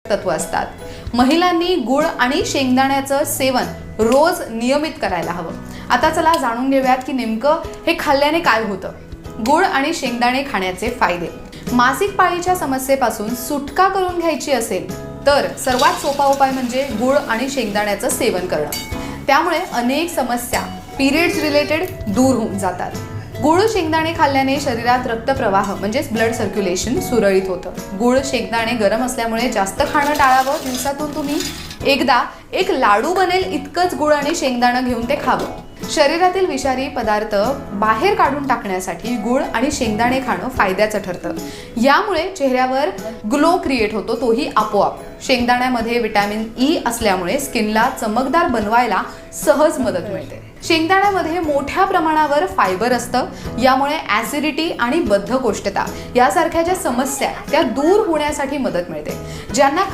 तत्व असतात। महिलांनी गुळ आणि शेंगदाण्याचं सेवन रोज नियमित करायला हवं। आता चला जाणून घेऊयात की नेमकं हे खाल्ल्याने काय होतं। गुळ आणि शेंगदाणे खाण्याचे फायदे। मासिक पाळीच्या समस्येपासून सुटका करून घ्यायची असेल तर सर्वात सोपा उपाय म्हणजे गुळ आणि शेंगदाण्याचं सेवन करणं। त्यामुळे अनेक समस्या पिरियड्स रिलेटेड दूर होऊन जातात। गुळ शेंगदाणे खाल्ल्याने शरीरात रक्तप्रवाह म्हणजे ब्लड सर्क्युलेशन सुरळीत होतं। गुळ शेंगदाणे गरम असल्यामुळे जास्त खाणं टाळावं। दिवसातून तुम्ही एकदा एक लाडू बनेल इतकंच गुळ आणि शेंगदाणे घेऊन ते खावं। शरीरातील विषारी पदार्थ बाहेर काढून टाकण्यासाठी गुळ आणि शेंगदाणे खाणं फायद्याचं ठरतं। यामुळे चेहऱ्यावर ग्लो क्रिएट होतो, तोही आपोआप। शेंगदाण्यामध्ये विटॅमिन ई असल्यामुळे स्किनला चमकदार बनवायला सहज मदत मिळते। शेंगदाण्यामध्ये मोठ्या प्रमाणावर फायबर असतं, यामुळे ॲसिडिटी आणि बद्धकोष्ठता यासारख्या ज्या समस्या त्या दूर होण्यासाठी मदत मिळते। ज्यांना